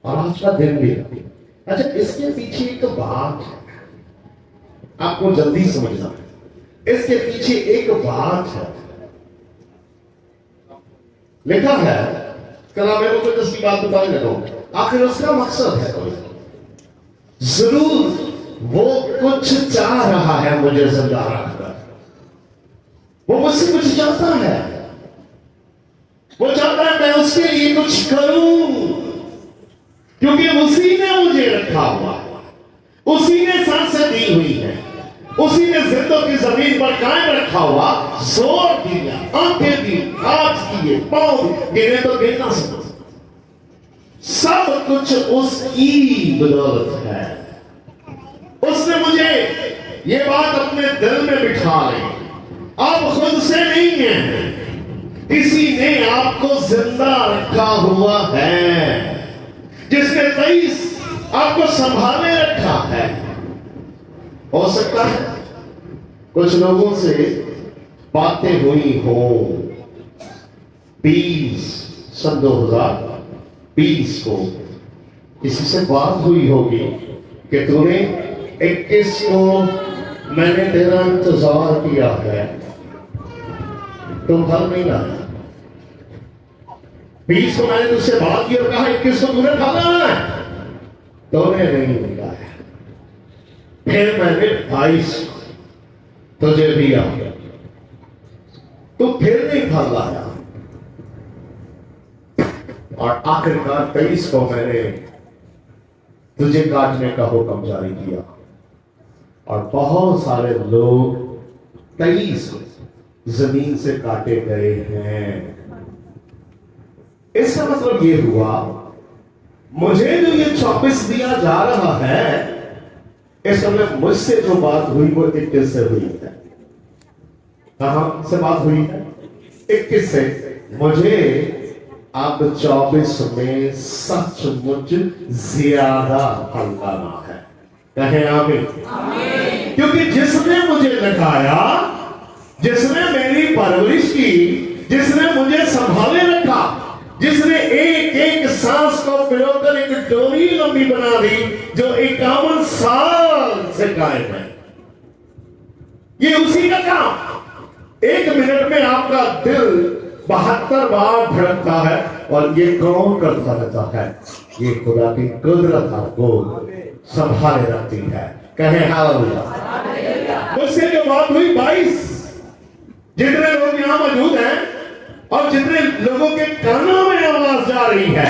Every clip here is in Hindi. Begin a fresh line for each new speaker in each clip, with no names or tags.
और आज का दिन भी। अच्छा, इसके पीछे एक बात है, आपको जल्दी समझना है। इसके पीछे एक बात है, लिखा है, कल मैं को दस की बात बताने लगा हूं, आखिर उसका मकसद है कोई जरूर वो कुछ चाह रहा है मुझे जिंदा रखकर, वो मुझसे कुछ चाहता है, वो चाहता है मैं उसके लिए कुछ करूं, क्योंकि उसी ने मुझे रखा हुआ, उसी ने सांसें दी हुई है, उसी ने जिंदों की जमीन पर कायम रखा हुआ, जोर दिया, आंखें दी, हाथ दिए, पांव गिने तो गिन ना सकते, सब कुछ उसकी बदौलत है। उसने मुझे ये बात अपने दिल में बिठा ली, आप खुद से नहीं है, किसी ने आपको जिंदा रखा हुआ है, जिसने 23 आपको संभाले रखा है। हो सकता है कुछ लोगों से बातें हुई हो, 2020 को किसी से बात हुई होगी कि तूने 21 को मैंने तेरा इंतजार किया है, तुम फल नहीं लाया। 20 को मैंने तुझसे बात की और कहा 21 को तूने फल लाना है, तूने नहीं लाया। फिर मैंने 22 तुझे दिया, तो फिर नहीं फल लाया, और आखिरकार 23 को मैंने तुझे काटने का हुक्म जारी किया, और बहुत सारे लोग 23 जमीन से काटे गए हैं। इसका मतलब ये हुआ, मुझे जो ये 24 दिया जा रहा है, इसका मतलब मुझसे जो बात हुई वो 21 से हुई है। कहां से बात हुई है? 21 से। मुझे अब 24 में सचमुच ज्यादा फल लाना है। कहें आमीन। क्योंकि जिसने मुझे लगाया, जिसने मेरी परवरिश की, जिसने मुझे संभाले रखा, जिसने एक एक सांस को पिरोकर एक डोरी लंबी बना दी जो 51 साल से कायम है, ये उसी का काम। 1 मिनट में आपका दिल 72 बार धड़कता है, और ये कौन करता रहता है? ये खुदा की कुदरत आपको संभाले रखती है। कहें हालेलुया। उससे जो बात हुई 22, जितने लोग यहां मौजूद हैं और जितने लोगों के कानों में आवाज जा रही है,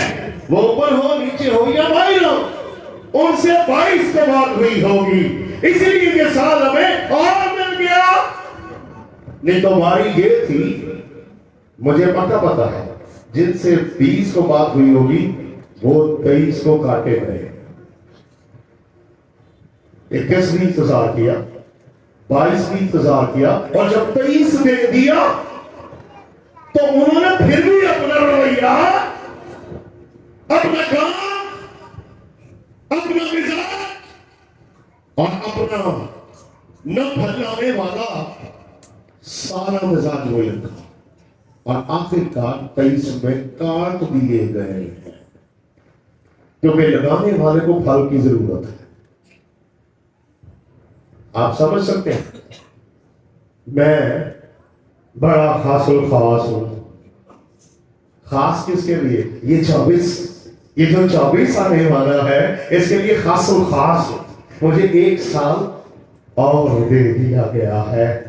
वो ऊपर हो, नीचे हो या बाहर हो, उनसे 22 से बात हुई होगी, इसलिए ये साल हमें और मिल गया। नहीं तो हमारी ये थी, मुझे पता है, जिनसे 20 को बात हुई होगी वो 23 को काटे गए। 21 भी इंतजार किया, 22 भी इंतजार किया, और जब 23 दे दिया तो उन्होंने फिर भी अपना रवैया, अपना काम, अपना मिजाज और अपना न फैलाने वाला सारा मिजाज वो रखा, और आखिरकार 23 में काट दिए गए हैं, क्योंकि लगाने वाले को फल की जरूरत है। आप समझ सकते हैं, मैं बड़ा खासुल खास हूं। खास किसके लिए? ये 24, ये जो 24 आने वाला है, इसके लिए खासुल खास मुझे 1 साल और दे दिया गया है।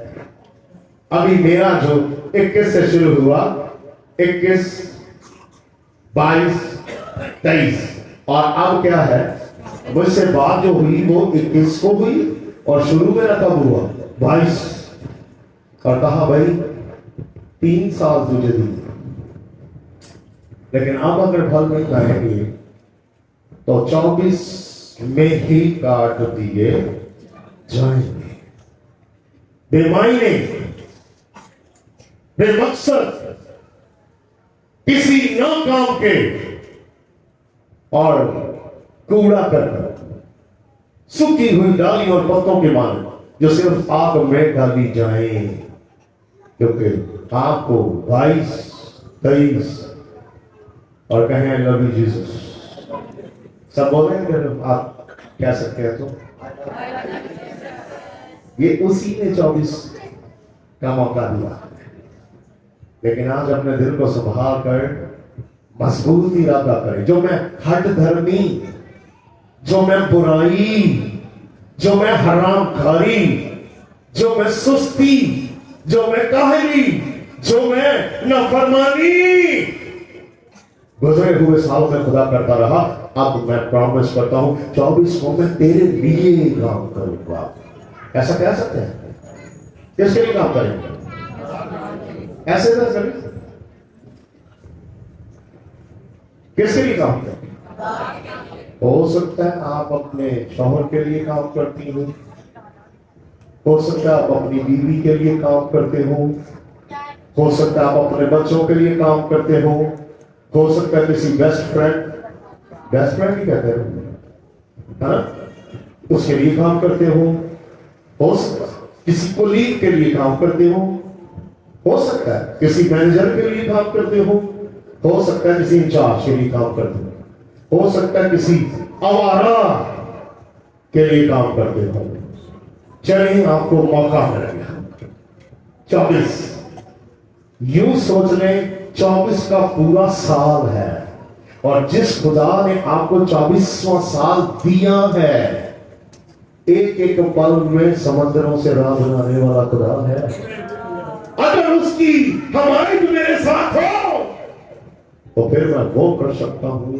अभी मेरा जो 21 से शुरू हुआ, 21, 22, 23, और अब क्या है, मुझसे बात जो हुई वो 21 को हुई, और शुरू मेरा कब हुआ? 22, और कहा भाई 3 साल तुझे दी, लेकिन अब अगर फल नहीं लाएंगे तो 24 में ही काट दिए जाएंगे। बेमायने, बेमकसद, किसी न काम के और कूड़ा करकर, सूखी हुई डाली और पत्तों के मान जो सिर्फ आग में डाली जाए, क्योंकि आपको 22, 23 और कहें लव यू जीसस, सब बोल रहे हैं, आप कह सकते हैं तो ये उसी ने 24 का मौका दिया। लेकिन आज अपने दिल को संभाल कर मजबूत इरादा करें। जो मैं हट धर्मी, जो मैं बुराई, जो मैं हरामखारी, जो मैं सुस्ती, जो मैं काहली, जो मैं नाफरमानी गुजरे हुए साल में खुदा करता रहा, अब मैं प्रॉमिस करता हूं 24 को मैं तेरे लिए काम करूंगा। ऐसा कह सकते हैं? किसके लिए काम करेंगे? ऐसे ना करें। किसके लिए काम करें? हो सकता है आप अपने शौहर के लिए काम करती हो सकता है आप अपनी बीवी के लिए काम करते हो सकता है आप अपने बच्चों के लिए काम करते हो सकता है किसी बेस्ट फ्रेंड ही कहते हो, उसके लिए काम करते हो सकता है किसी कोलीग के लिए काम करते हो सकता है किसी मैनेजर के लिए काम करते हो सकता है किसी इंचार्ज के लिए काम करते हो सकता है किसी आवारा के लिए काम करते हो। चलिए आपको मौका मिलेगा 24। यूं सोच लें 24 का पूरा साल है, और जिस खुदा ने आपको 24वां साल दिया है, एक एक पल में समंदरों से राह बनाने वाला खुदा है। अगर उसकी हमारी मेरे साथ हो तो फिर मैं वो कर सकता हूं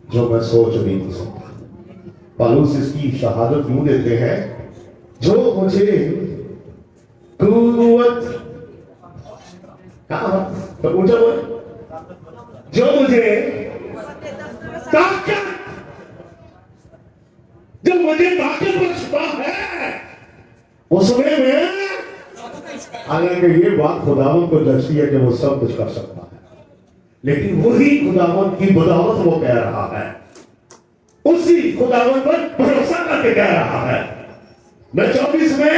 जो मैं सोच भी नहीं सकता। पौलुस इसकी शहादत यूं देते हैं, जो मुझे कुव्वत, तो ऊंचा बोल, जो मुझे ताकत बख्शता है, उसमें मैं हालांकि ये बात खुदावन को दर्शी है कि वो सब कुछ कर सकता है, लेकिन वही खुदावन की बदौलत वो कह रहा है, उसी खुदावन पर भरोसा करके कह रहा है, मैं 24 में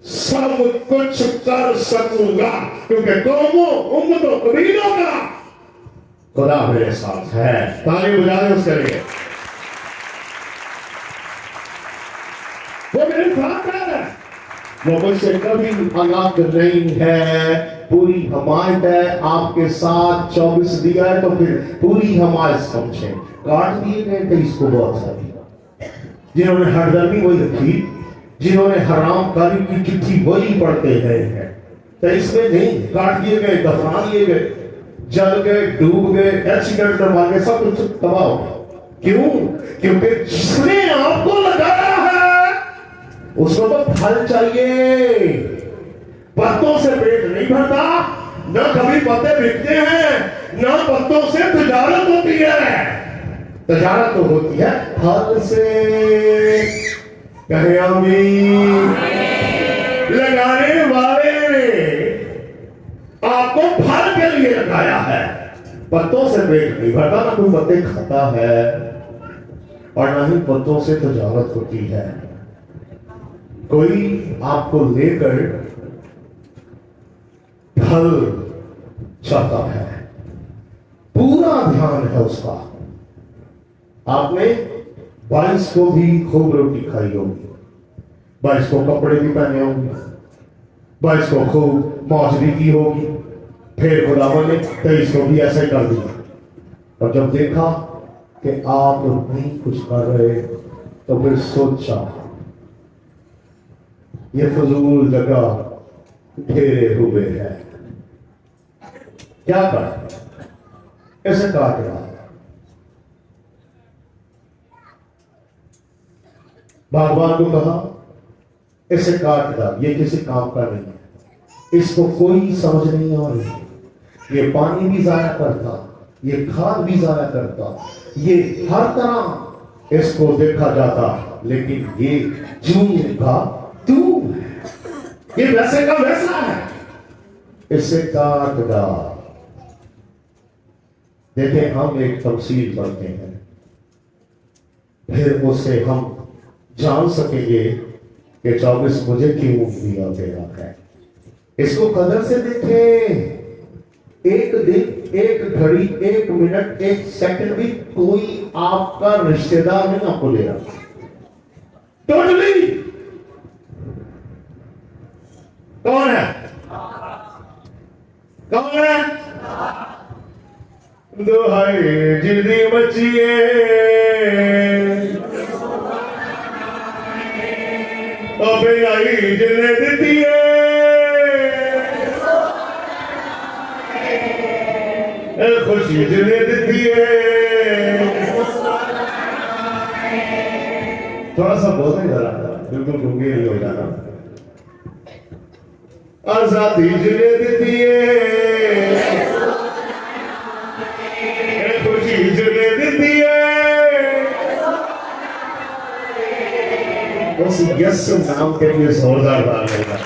सब कुछ कर सकूंगा, क्योंकि कौमों, उम्मतों, कबीलों का खुदा मेरे साथ है। ताली बजा रहे उसके लिए, वो मेरे साथ है, वो मुझसे कभी अलग नहीं है, पूरी हमायत है आपके साथ। 24 दिया है तो फिर पूरी हमायत समझे। काट दिए गए थे इसको बहुत सारी, जिन्होंने हरदर्मी वही रखी, जिन्होंने हरामकारी की चिट्ठी वही पढ़ते गए हैं, तो इसमें नहीं काट दिए गए, दफना दिए गए, जल गए, डूब गए, एक्सीडेंट करवा गए, सब कुछ तबाह हो गया। क्यों? क्योंकि जिसने आपको लगाया है उसको तो फल चाहिए। पत्तों से पेट नहीं भरता, न कभी पत्ते बिकते हैं, न पत्तों से तिजारत होती है। तिजारत तो होती है फल से। कहे आमीन। लगाने वाले ने आपको फल के लिए लगाया है, पत्तों से पेट नहीं भरता, ना कोई पत्ते खाता है और ना ही पत्तों से तिजारत होती है। कोई आपको लेकर फल चाहता है, पूरा ध्यान है उसका। आपने 22 को भी खूब रोटी खाई होगी, 22 को कपड़े भी पहने होंगे, 22 को खूब मौज भी की होगी, फिर खुदावन ने 23 को भी ऐसा ही कर दिया। और जब देखा कि आप नहीं कुछ कर रहे तो फिर सोचा ये फजूल जगह घेरे हुए है, क्या कर ऐसे काट रहा। भगवान को कहा इसे काट डाल, ये किसी काम का नहीं है, इसको कोई समझ नहीं आ रही, ये पानी भी जाया करता, ये खाद भी जाया करता, ये हर तरह इसको देखा जाता, लेकिन ये जूं का तू है, ये वैसे का वैसा है, इसे काट डाल। देखें, हम एक तफसील पढ़ते हैं, फिर उससे हम जान सकेंगे कि 24 मुझे क्यों दिया गया है। इसको कदर से देखें, एक दिन, एक घड़ी, एक मिनट, एक सेकंड भी कोई आपका रिश्तेदार नहीं आपको ले रहा, टोटली। कौन है? कौन है? दुहाई जिंदगी बचिए, अबे आई जिन्हें देती है, खुशी जिन्हें देती है। थोड़ा सा बहुत ही जरा बिल्कुल गूंगे नहीं हो जाना। आजादी जिन्हें देती है, खुशी जिन्हें देती है। उस यस नाम के लिए जोरदार बात होगा।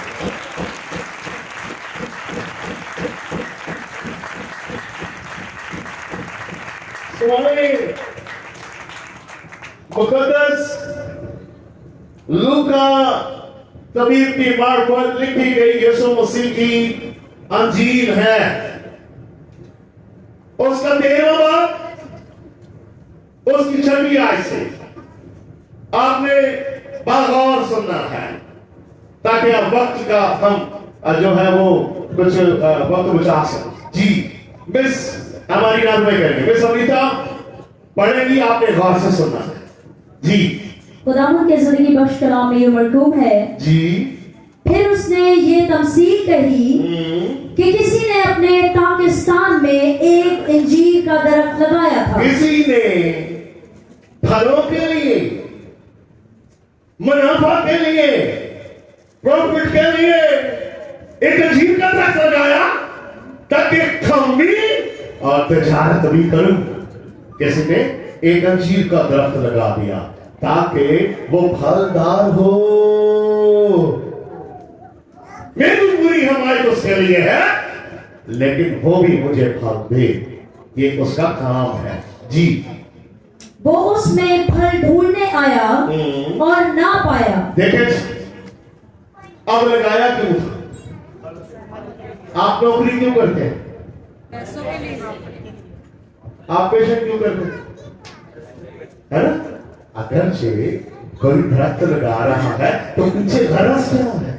मुकद्दस लूका तबीब की मार्फत लिखी गई यीशु मसीह की अंजील है, उसका 13वां बाब, उसकी 6वीं आयत से आपने बागौर सुनना है, ताकि आप वक्त का हम जो है वो कुछ वक्त बचा सकें। जी मिस हमारी नाज़ में करेंगे, मिस अमृता पढ़ेंगी, आपने गौर से सुनना है। जी
खुदावंद के जिंदगी बख्श कलाम में ये मरकूम है।
जी
फिर उसने ये तमसील कही कि किसी ने अपने पाकिस्तान में एक अंजीर का दरख्त लगाया था।
किसी ने फलों के लिए, मुनाफा के लिए, प्रॉफिट के लिए एक अंजीर का दरख्त लगाया ताकि खाऊंगी और तजारत भी करूं। किसी ने एक अंजीर का दरख्त लगा दिया ताकि वो फलदार हो। मेरी पूरी हमारी उसके लिए है, लेकिन वो भी मुझे फल दे, ये उसका काम है। जी
वो उसमें फल ढूंढने आया और ना पाया।
देखें अब लगाया क्यों? आप नौकरी क्यों करते हैं? आप पेशेंट क्यों करते हैं? है ना? अगर से कोई दरख्त लगा रहा है तो पीछे गरज क्या है?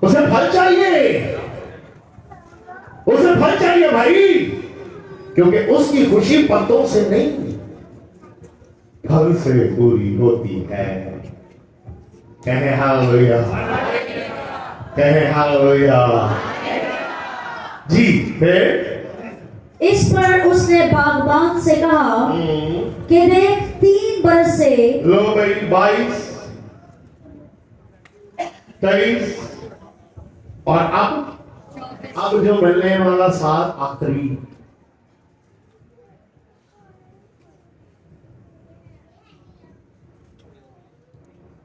उसे फल चाहिए, उसे फल चाहिए भाई, क्योंकि उसकी खुशी पत्तों से नहीं, फल से पूरी होती है। कहे हालेलुया, कहे हालेलुया। जी फिर
इस पर उसने बागबान से कहा कि देख 3 बरस से,
लो भाई 22, 23 और अब जो मिलने वाला 7 आखिरी।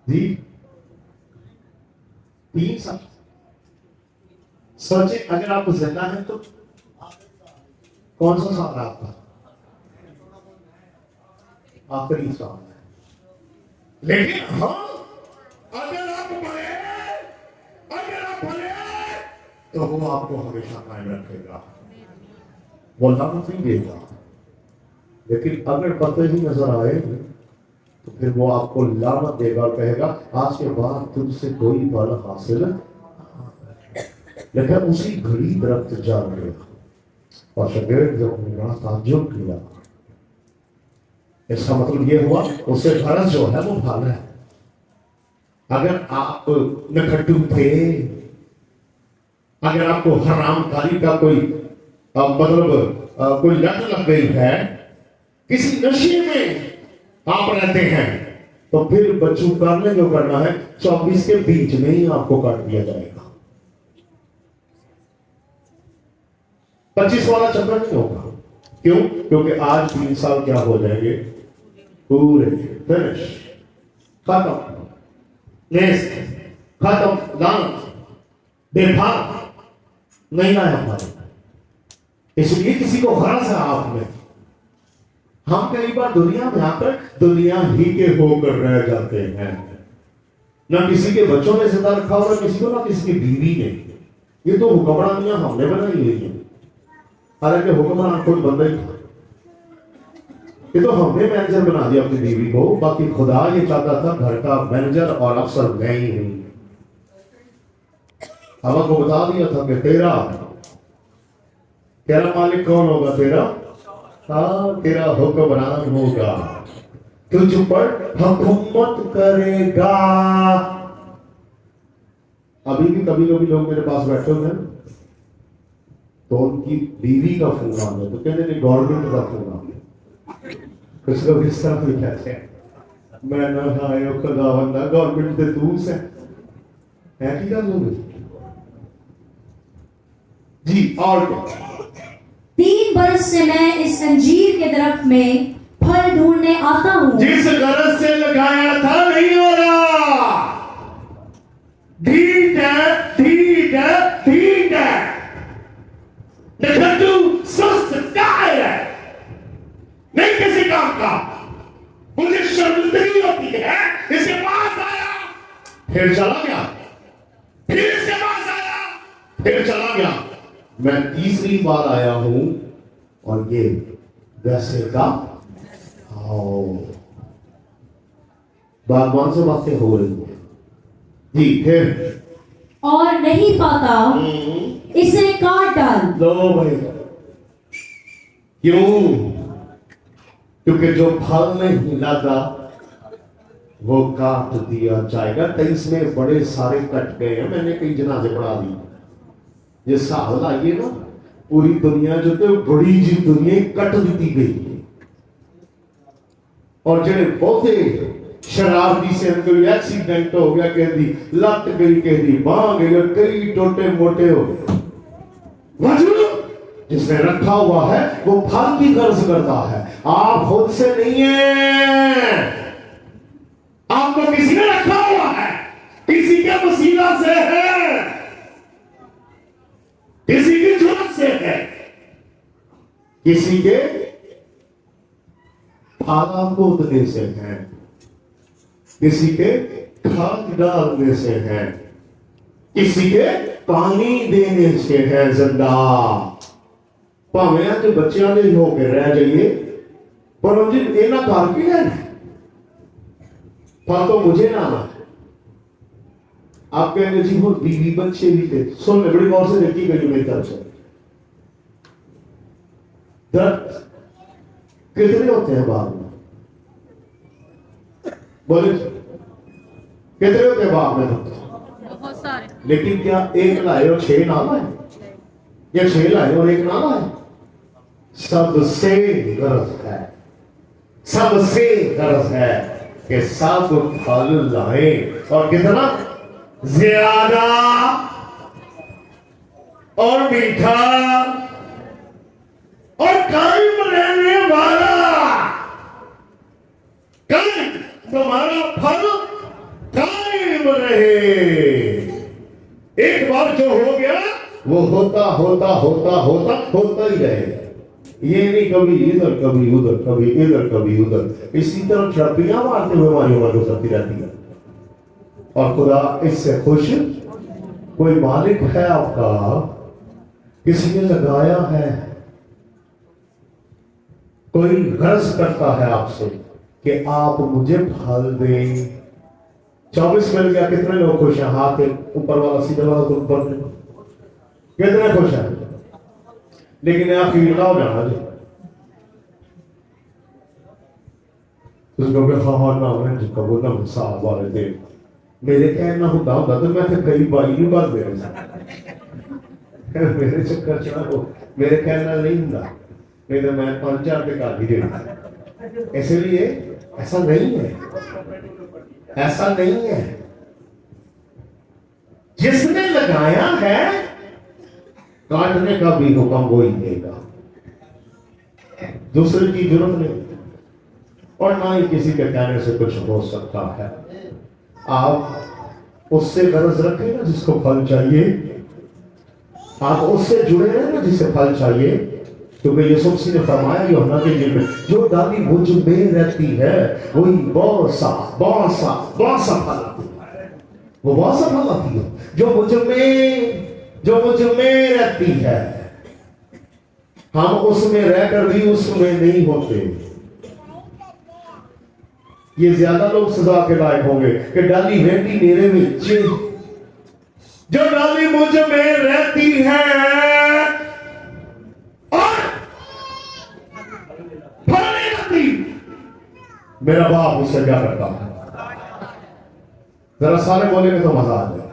जी 3 साल सोचे, अगर आप जिंदा हैं तो कौन सा साल है आपका? आखिरी साल है। लेकिन हाँ, अगर आप भले तो वो आपको हमेशा कायम रखेगा, वो लानत नहीं देगा। लेकिन अगर पते ही नजर आए तो फिर वो आपको लानत देगा और कहेगा आज के बाद तुझसे कोई फल हासिल, लेकिन उसी घड़ी दरख्त जान गया और शागिर्द जब ताज्जुब किया। इसका मतलब ये हुआ उससे फर्ज जो है वो फल है। अगर आप नखट्टू थे, अगर आपको हरामकारी का कोई मतलब कोई लत लग गई है, किसी नशे में आप रहते हैं, तो फिर बच्चों करने जो करना है 24 के बीच में ही आपको काट दिया जाएगा। 25 वाला चक्कर नहीं होगा। क्यों? क्योंकि आज 3 साल क्या हो जाएंगे? पूरे फिनिश, खत्म, नेस्त, खत्म, लानत, बेफाक नहीं आया हमारे। इसलिए किसी को गरज है आप में। हम कई बार दुनिया में आकर दुनिया ही के होकर रह जाते हैं। ना किसी के बच्चों ने जिंदा रखा हो, ना किसी को, ना किसी की बीवी ने। ये तो हुक्मरानियां हमने बनाई हुई है। हालांकि हुक्मरान खुद बंदा ही था। ये तो हमने मैनेजर बना दिया अपनी बीवी को, बाकी खुदा ये चाहता था घर का मैनेजर और अफसर मैं ही हूं। हवा को बता दिया था कि तेरा मालिक कौन होगा? तेरा हुक्मरान होगा, तुझ पर हुकूमत करेगा। अभी भी कभी कभी लोग मेरे पास बैठे होते हैं तो उनकी बीवी का फोन आ गया तो कहते नहीं गवर्नमेंट का फोन आ गया। कुछ लोग इस तरह भी कहते हैं, मैं ना आयो खुदावंदा गवर्नमेंट से दूर है कि क्या जी। और
3 बरस से मैं इस अंजीर के दरख्त में फल ढूंढने आता हूँ।
जिस गरज से लगाया था नहीं हो रहा। ठीक है, ठीक है, ठीक है। लेकिन तू सुस्त काहे है? नहीं किसी काम का। मुझे शर्मिंदगी होती है। इसके पास आया, फिर चला गया, फिर इसके पास आया, फिर चला गया। मैं तीसरी बार आया हूं और ये वैसे का बागवान से बातें हो रही है जी। फिर
और नहीं पाता, इसे काट डाल।
लो भाई, क्यों? क्योंकि जो फल नहीं लगा वो काट दिया जाएगा। 23 में बड़े सारे कट गए हैं, मैंने कई जनाजे बढ़ा दी। ये साल लाइए ना, पूरी दुनिया जो तो बड़ी जी दुनिया कट दी गई है। और जेडे बहुते शराबी से कोई एक्सीडेंट हो गया, कह दी लत गई, कह दी बांह गई, और कई टोटे मोटे हो गए। जिसने रखा हुआ है वो फल की गर्ज करता है। आप खुद से नहीं है, आपको किसी ने रखा हुआ है, किसी के वसीला से है, किसी की जरूरत से है, किसी के फागा खोदने से है, किसी के खाद डालने से है, किसी के पानी देने से है। जिंदा भावें जो बच्चों के होकर रह जाइए, पर हम जी ये ना कर के लेना फल तो मुझे ना आना। आप कहेंगे जी वो बीवी बच्चे भी थे। सुन ले, बड़ी गौर से देखी गई मेरी तरफ से। दर्द कितने होते हैं बाप में? बोले कितने होते हैं बाप में?
बहुत सारे।
लेकिन क्या एक लाए और 6 ना लाए, या 6 लाए और 1 ना लाए? सबसे गरज है, सबसे गरज है कि सब फल लाए, और कितना ज्यादा और मीठा और कायम रहने वाला। कल तुम्हारा फल कायम रहे। एक बार जो हो गया वो होता होता होता होता होता ही रहेगा। ये नहीं कभी इधर कभी उधर, कभी इधर कभी उधर, इसी तरह छपियां मारते हुए हमारी उम्र गुजरती रहती है। और खुदा इससे खुश? कोई मालिक है आपका, किसी ने लगाया है, कोई गर्ज करता है आपसे कि आप मुझे फल दें। 24 मिल गया, कितने लोग खुश हैं? हाथ ऊपर वाला सीधे वाला तो ऊपर, कितने खुश हैं? लेकिन आप फील का हो जाना जी, हाँ ना मैं जिसका वो ना साहब वाले थे मेरे कहना होता होता तो मैं कई बारी नहीं बात दे रहा। मेरे चक्कर च ना हो, मेरे कहना नहीं होता, नहीं तो मैं 5-4 पे काट ही देता। इसलिए ऐसा नहीं है, ऐसा नहीं है। जिसने लगाया है काटने का भी हुक्म वो ही देगा, दूसरे की जरूरत नहीं, और ना ही किसी के कहने से कुछ हो सकता है। आप उससे गरज रखें ना जिसको फल चाहिए, आप उससे जुड़े रहे ना जिसे फल चाहिए, क्योंकि यीशु मसीह ने फरमाया यूहन्ना के इंजील में, जो डाली मुझ में रहती है वही बहुत सा फल आती है। वो बहुत सा फल आती है जो मुझ में रहती है। हम उसमें रहकर भी उसमें नहीं होते। ये ज्यादा लोग सजा के लायक होंगे कि डाली रहती मेरे में, जो डाली मुझ में रहती है और फल नहीं लगती, मेरा बाप उससे क्या करता है? जरा सारे बोलेंगे तो मजा आ जाएगा।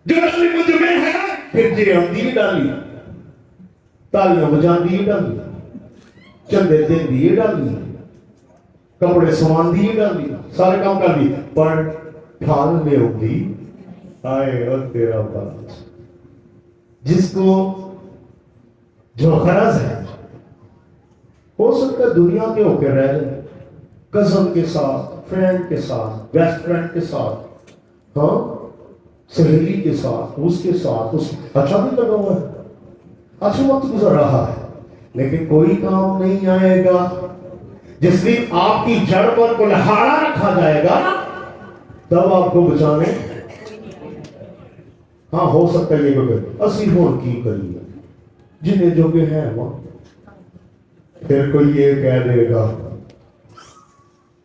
जो डाली मुझ में है, फिर जे हम दी डाली, तालियां बजाती डाली, चंदे देंदी डाली, कपड़े समान दिए डाली, सारे काम कर दिए, पर ठाल में होगी आए और तेरा बात। जिसको जो खरज है, हो सकता है दुनिया के होकर रह जाए, कजन के साथ, फ्रेंड के साथ, बेस्ट फ्रेंड के साथ, हाँ सहेली के साथ, उसके साथ, उस अच्छा भी लगा हुआ है, अच्छा वक्त गुजर रहा है, लेकिन कोई काम नहीं आएगा। जिस दिन आपकी जड़ पर कुल्हाड़ा रखा जाएगा, तब आपको बचाने, हाँ हो सकता है ये बगैर असी होन की करिए जिन्हें जो भी है वहां। फिर कोई ये कह देगा,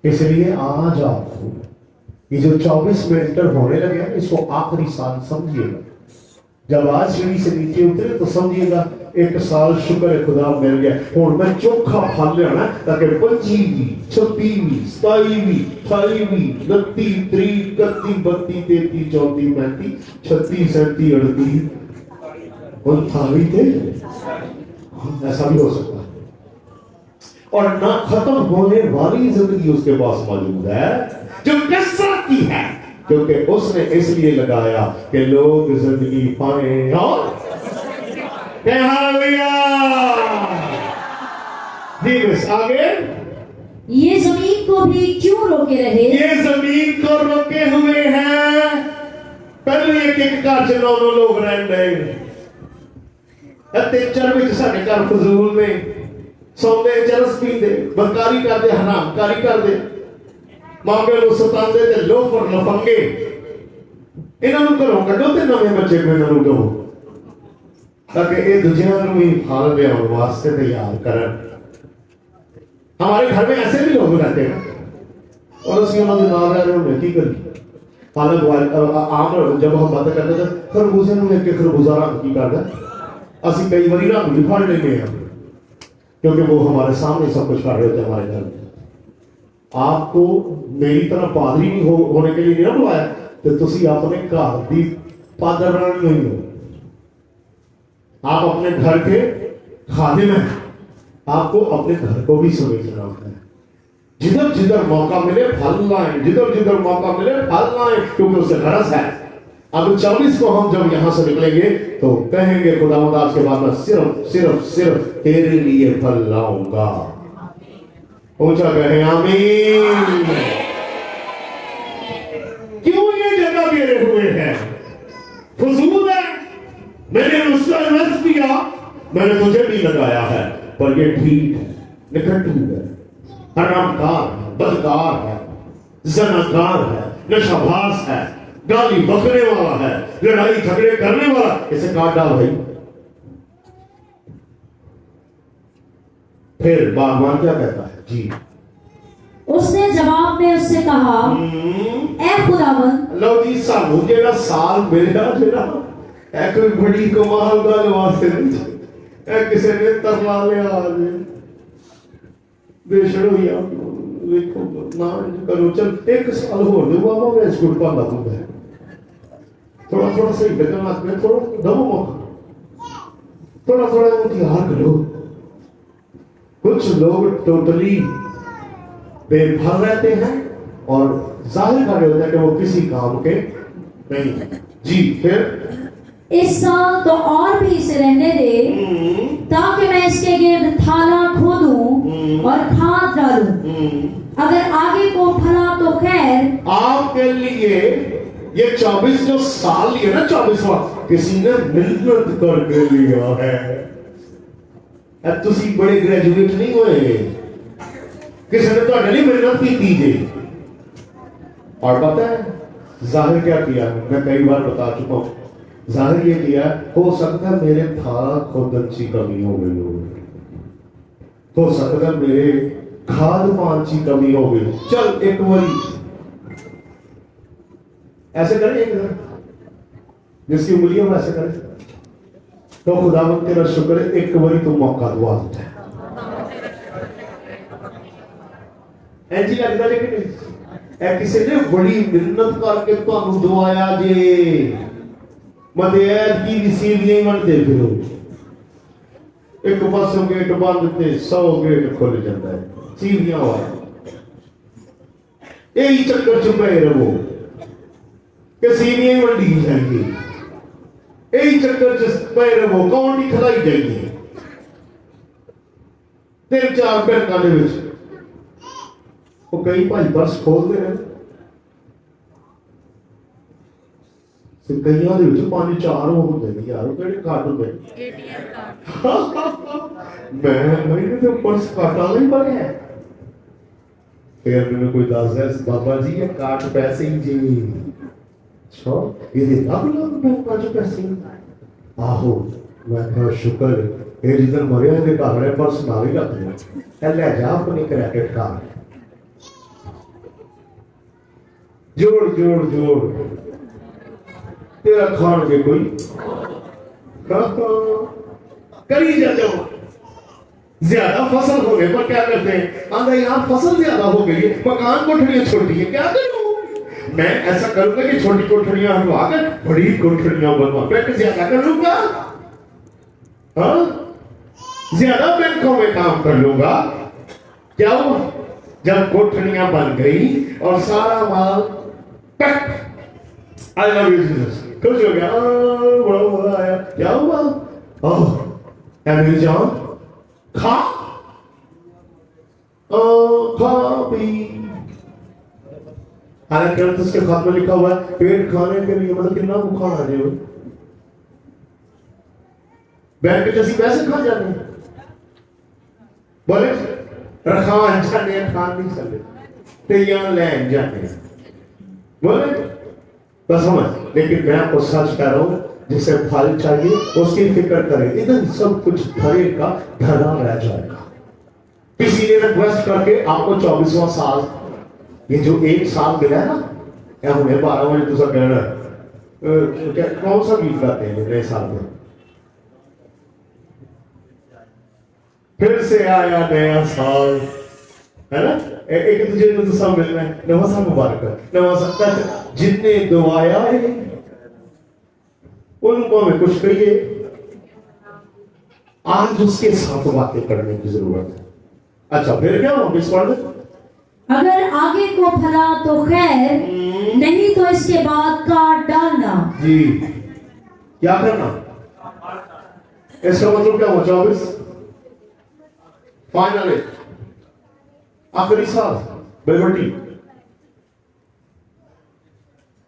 इसलिए आज आपको ये जो 24 में इंटर होने लगे हैं, इसको आखिरी साल समझिएगा। जब आज सीढ़ी से नीचे उतरे तो समझिएगा एक साल शुक्र है खुदा मिल गया। और मैं चोखा फल लेना ताकि 25वीं 26वीं 27वीं 28वीं 29 30 31 32 33 34 35 36 37 38 38 थे, ऐसा भी हो सकता है। और ना खत्म होने वाली जिंदगी उसके पास मौजूद है जो कसरत की है, क्योंकि उसने इसलिए लगाया कि लोग जिंदगी पाए और जी बस आगे।
ये जमीन को भी क्यों रोके रहे?
ये जमीन को रोके हुए हैं। पहले एक घर च 9 लोग रहे, चर में साढ़े घर फजूल में सौंदे, चरस पीते, बदकारी करते, हरामकारी करते, मांगे लो सतांदे ते लोफर लफंगे। इन्हों घरों कड्डो ते नवे बच्चे को इन्हों दो ताकि ये दूसरों को भी फल देने वास्ते तैयार करन। हमारे घर में ऐसे भी लोग रहते हैं और असं उन्होंने नाल रह रहे होंगे की करिए। हालांकि आम जब हम बातें करते थे खरबूजे में एक खरबूजा रंग की करता, असं कई बार रंग भी फड़ लेते हैं क्योंकि वो हमारे सामने सब कुछ कर रहे होते हैं हमारे घर में। आपको मेरी तरह पादरी नहीं होने के लिए नहीं बुलाया, तो तुसी अपने घर की पादरवानी नहीं हो, आप अपने घर के खादिम हैं। आपको अपने घर को भी समझना है। जिधर जिधर मौका मिले फल लाएं, जिधर जिधर मौका मिले फल लाएं, क्योंकि उससे गरज है। अब 24 को हम जब यहां से निकलेंगे तो कहेंगे खुदावंद आज के बाद मैं सिर्फ सिर्फ सिर्फ तेरे लिए फल लाऊंगा। ऊंचा कहें आमीन। क्यों ये जगह घेरे हुए हैं? फजूल है। मैंने उसका इन्वेस्ट किया, मैंने तुझे भी लगाया है, पर ये ठीक है, निकटू है, हरामकार है, बदकार है, जनाकार है, नशाबाज है, गाली बकने वाला है, लड़ाई झगड़े करने वाला, इसे काट डाल भाई। फिर बागवान क्या कहता है जी?
उसने जवाब में उससे कहा, ऐ खुदावंद,
लो जी सानू जेड़ा साल मिला जेड़ा ऐ कोई बड़ी कमाल दा वास्ते नहीं, ऐ किसी ने तरला लिया आज बेशड़ो या देखो ना करो चल एक साल हो दो बाबा मैं स्कूल का लगूंगा, थोड़ा थोड़ा सही लगना में थोड़ा दबो मौका, थोड़ा थोड़ा इंतजार करो। कुछ लोग टोटली बेभर रहते हैं और जाहिर कर रहे होते हैं कि वो किसी काम के नहीं है जी। फिर
इस साल तो और भी इसे रहने दे ताकि मैं इसके गिर्द थाला खोदूं और खाद डालूं, अगर आगे को फला तो खैर।
आपके लिए ये 24 जो साल लिया ना, 24वां किसी ने मेहनत करके लिया है। अब तुसी बड़े ग्रेजुएट नहीं हुए, किसी ने तो नहीं मेहनत की थी। और पता है जाहिर क्या किया, मैं कई बार बता चुका हूं, जाहिर ये किया, हो सकता है मेरे थाला खोदन की कमी हो गई हो सकता है मेरे खाद पान की कमी हो गई, चल एक बारी ऐसे करें, जिसकी उंगलियों में ऐसे करें, तो खुदावंद तेरा शुक्र है एक बारी तो मौका दुआ देता है। ऐसी लगता लेकिन किसी ने बड़ी मिन्नत करके तुहानू दवाया जे मदेर की रिसीवियां मनते फिरो, एक पासों गेट बंद थे 100 गेट खुल जाता है, सीवियां हुआ यही चक्कर च पे रहो कि सीवियां वंडी जाएंगी, यही चक्कर च पे रहो कौन नहीं खिलाई जाएगी। 3-4 बैंकों के विच वो कई भाई बस खोलते रहे, कईयों के 5-4 होंगे नहीं यार, किहड़े कार्ड होंगे मैं तो पर्स काटा नहीं बनया। फिर मैंने कोई दस है बाबा जी ये काट पैसे ही जी, अच्छा ये लग बैंक च पैसे आहो, मैं कहा शुक्र ये जिधर मरिया ये घर है पर्स ना ही रखने ले जा अपनी क्रेडिट कार्ड जोड़ जोड़ जोड़ तेरा खान के कोई करी जा जाओ। ज्यादा फसल हो गए पर क्या करते हैं, आंधा यहाँ फसल ज्यादा हो गई है, मकान कोठरियां छोटी है, क्या करूं मैं, ऐसा करूंगा कि छोटी कोठरियां हटवा कर बड़ी कोठरियां बनवा, बैंक ज्यादा कर लूंगा, हाँ ज्यादा बैंकों में काम कर लूंगा। क्या हुआ जब कोठरियां बन गई और सारा माल आई लव यू जीसस खुश हो गया, बड़ा मजा आया, क्या हुआ अमेज़न खा पी, हालांकि उसके खात में लिखा हुआ है पेट खाने के लिए, मतलब कितना को खाना चाहिए, बैंक के पैसे खा जाते हैं, बोले रखान जाने खान नहीं चले तैयार लैन जाते बोले बस समझ। लेकिन मैं आपको सच कह रहा हूं, जिसे फल चाहिए उसकी फिक्र करें, इधर सब कुछ धरे का धरा रह जाएगा। किसी ने रिक्वेस्ट करके आपको 24वां साल, ये जो 1 साल मिला है ना, या हमें 12 बजे तुझा कहना कौन सा गीत गाते हैं नए साल में, फिर से आया नया साल है ना, एक दूसरे को तो सब मिलना है, नवा साल मुबारक, नवा साल जितने दुआया है उनको में कुछ कहिए, आज उसके साथ बातें करने की जरूरत है। अच्छा फिर क्या हो पढ़,
अगर आगे को फला तो खैर, नहीं तो इसके बाद काट डालना।
जी क्या करना, इसका मतलब क्या हुआ 24 फाइनल आखिरी साल बेबटी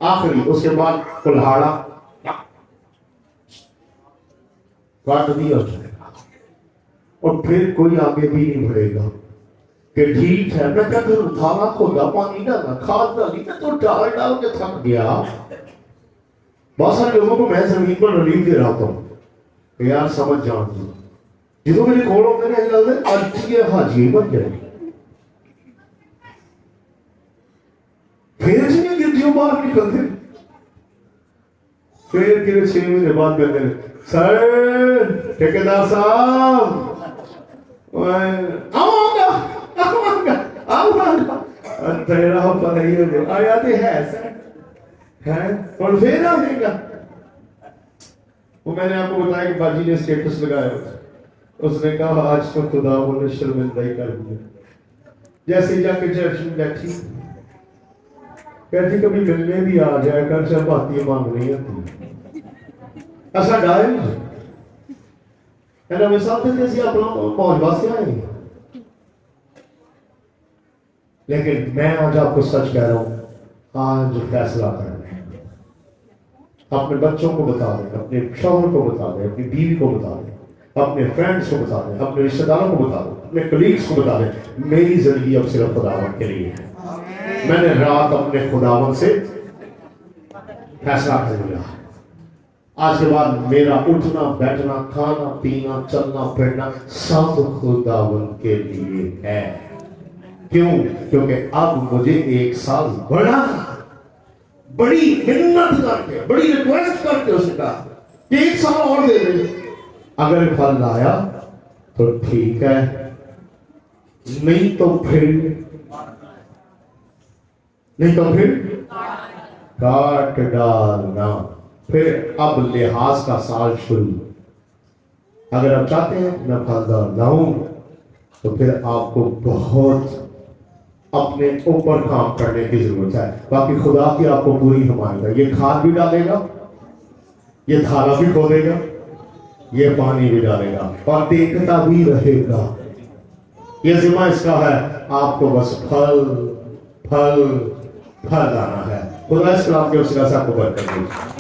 आखिरी, उसके बाद कुल्हाड़ा काट दिया जाएगा और फिर कोई आगे भी नहीं बढ़ेगा कि ठीक है मैं क्या करूं, थाला खोदा पानी डाला खाद डाली, मैं तो डाल डाल के थक गया। बहुत सारे लोगों को मैं जमीन पर रिलीफ दे रहा था यार समझ जान दो, जिसको मेरे खोल होते हैं लगता है अच्छी हाजी बन जाएगी, फिर जिन्हें गिरजियों बाहर निकलते, फिर के 6 महीने बाद कहते हैं सर ठेकेदार साहब तेरा पता ही है आया तो है सर है और फिर आएगा। वो मैंने आपको बताया कि बाजी ने स्टेटस लगाया, उसने कहा आज तो खुदा ने शर्मिंदा ही कर दिया। जैसे जाके चर्च में बैठी कहती कभी मिलने भी आ जाए कर, जब बातें मांगनी होती ऐसा डाय मेरे साथ अपना मौज वास्ते आए, लेकिन मैं आज आपको सच कह रहा हूं, आज फैसला करना है, अपने बच्चों को बता दें, अपने शौहर को बता दें, अपनी बीवी को बता दें, अपने फ्रेंड्स को बता दें, अपने रिश्तेदारों को बता दें, अपने कलीग्स को बता दें, मेरी जिंदगी अब सिर्फ खुदावन के लिए है। मैंने रात अपने खुदावन से फैसला कर लिया, आज के बाद मेरा उठना बैठना खाना पीना चलना फिरना सब खुदावंद के लिए है। क्यों? क्योंकि अब मुझे 1 साल बड़ी मिन्नत करके बड़ी रिक्वेस्ट करके उसने कहा कि 1 साल और दे दे, अगर फल लाया तो ठीक है, नहीं तो फिर काट डालना। फिर अब लिहाज का साल शुरू। अगर आप चाहते हैं मैं फलदार लाऊं तो फिर आपको बहुत अपने ऊपर काम करने की जरूरत है। बाकी खुदा की आपको पूरी हिमायत है। ये खाद भी डालेगा, ये थाला भी खोदेगा, ये पानी भी डालेगा और देखता भी रहेगा। ये जिम्मा इसका है, आपको बस फल लाना है। खुदा इस कलाम के वसीला से आपको बरकत दे।